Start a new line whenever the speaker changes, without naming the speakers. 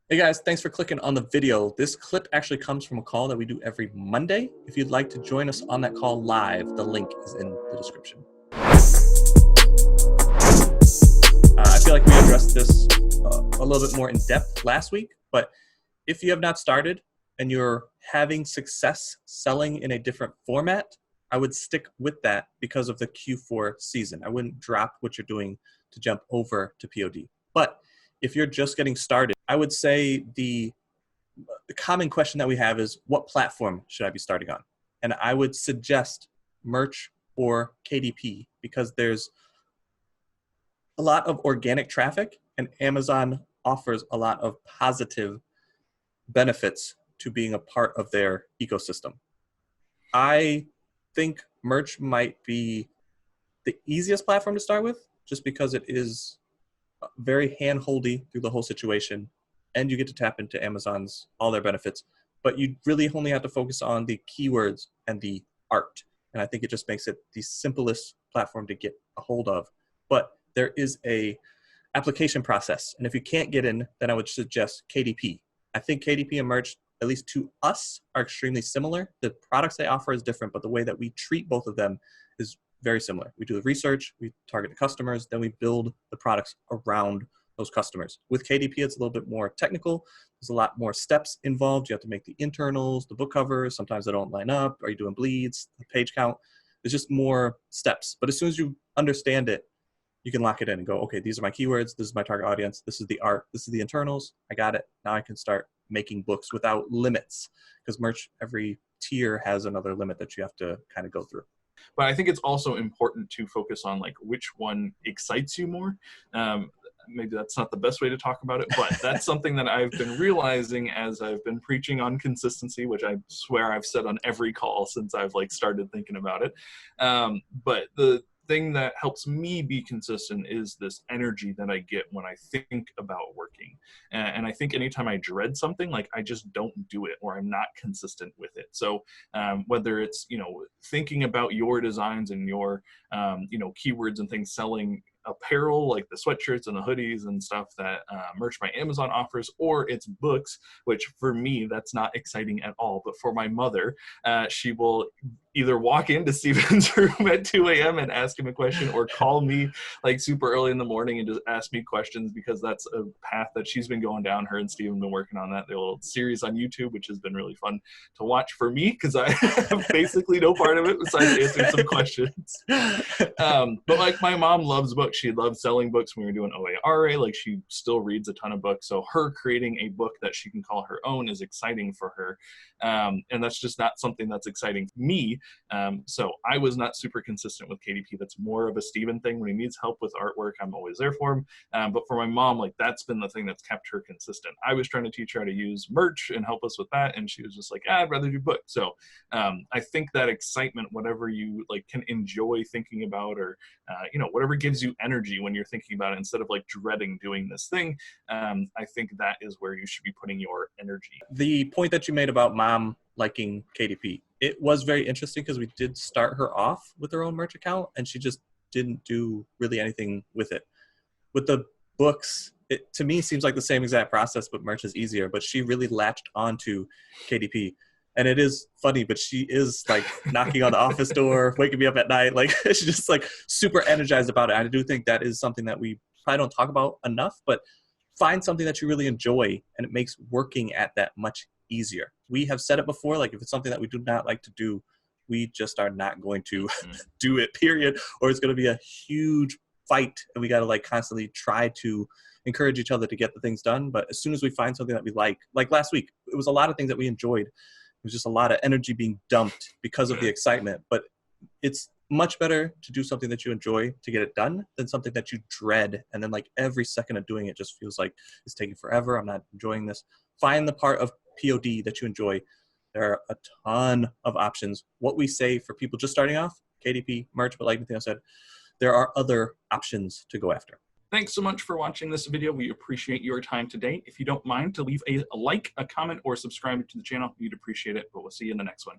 Hey guys, thanks for clicking on the video. This clip actually comes from a call that we do every Monday. If you'd like to join us on that call live, the link is in the description. I feel like we addressed this a little bit more in depth last week, but if you have not started and you're having success selling in a different format, I would stick with that because of the Q4 season. I wouldn't drop what you're doing to jump over to POD. But if you're just getting started, I would say the common question that we have is, what platform should I be starting on? And I would suggest Merch or KDP because there's a lot of organic traffic and Amazon offers a lot of positive benefits to being a part of their ecosystem. I think Merch might be the easiest platform to start with just because it is very hand-holdy through the whole situation, and you get to tap into Amazon's all their benefits, but you really only have to focus on the keywords and the art. And I think it just makes it the simplest platform to get a hold of. But there is a application process, and if you can't get in, then I would suggest KDP. I think KDP and Merch, at least to us, are extremely similar. The products they offer is different, but the way that we treat both of them is very similar. We do the research, we target the customers, then we build the products around those customers. With KDP, it's a little bit more technical. There's a lot more steps involved. You have to make the internals, the book covers. Sometimes they don't line up. Are you doing bleeds, the page count? There's just more steps. But as soon as you understand it, you can lock it in and go, okay, these are my keywords. This is my target audience. This is the art. This is the internals. I got it. Now I can start making books without limits, because Merch, every tier has another limit that you have to kind of go through.
But I think it's also important to focus on like which one excites you more. Maybe that's not the best way to talk about it, but that's something that I've been realizing as I've been preaching on consistency, which I swear I've said on every call since I've like started thinking about it. But the thing that helps me be consistent is this energy that I get when I think about working. And I think anytime I dread something, like I just don't do it, or I'm not consistent with it. So whether it's, thinking about your designs and your, keywords and things, selling apparel like the sweatshirts and the hoodies and stuff that Merch by Amazon offers, or it's books, which for me, that's not exciting at all. But for my mother, she will either walk into Steven's room at 2 a.m. and ask him a question, or call me like super early in the morning and just ask me questions, because that's a path that she's been going down. Her and Steven have been working on that. Their little series on YouTube, which has been really fun to watch for me, because I have basically no part of it besides answering some questions. But like my mom loves books. She loved selling books when we were doing OARA. Like she still reads a ton of books. So her creating a book that she can call her own is exciting for her. And that's just not something that's exciting to me. So I was not super consistent with KDP. That's more of a Steven thing. When he needs help with artwork, I'm always there for him. But for my mom, like that's been the thing that's kept her consistent. I was trying to teach her how to use Merch and help us with that, and she was just like, I'd rather do books. So I think that excitement, whatever you like can enjoy thinking about, or whatever gives you energy when you're thinking about it, instead of like dreading doing this thing, I think that is where you should be putting your energy.
The point that you made about mom liking KDP, it was very interesting because we did start her off with her own Merch account, and she just didn't do really anything with it. With the books, it to me seems like the same exact process, but Merch is easier. But she really latched onto KDP. And it is funny, but she is like knocking on the office door, waking me up at night. Like she's just like super energized about it. I do think that is something that we probably don't talk about enough, but find something that you really enjoy, and it makes working at that much easier. We have said it before, like if it's something that we do not like to do, we just are not going to do it, period. Or it's going to be a huge fight, and we got to like constantly try to encourage each other to get the things done. But as soon as we find something that we like last week, it was a lot of things that we enjoyed. It was just a lot of energy being dumped because of the excitement. But it's much better to do something that you enjoy to get it done than something that you dread. And then like every second of doing it just feels like it's taking forever. I'm not enjoying this. Find the part of POD that you enjoy. There are a ton of options. What we say for people just starting off, KDP, Merch, but like Nathaniel said, there are other options to go after.
Thanks so much for watching this video. We appreciate your time today. If you don't mind to leave a like, a comment, or subscribe to the channel, we'd appreciate it. But we'll see you in the next one.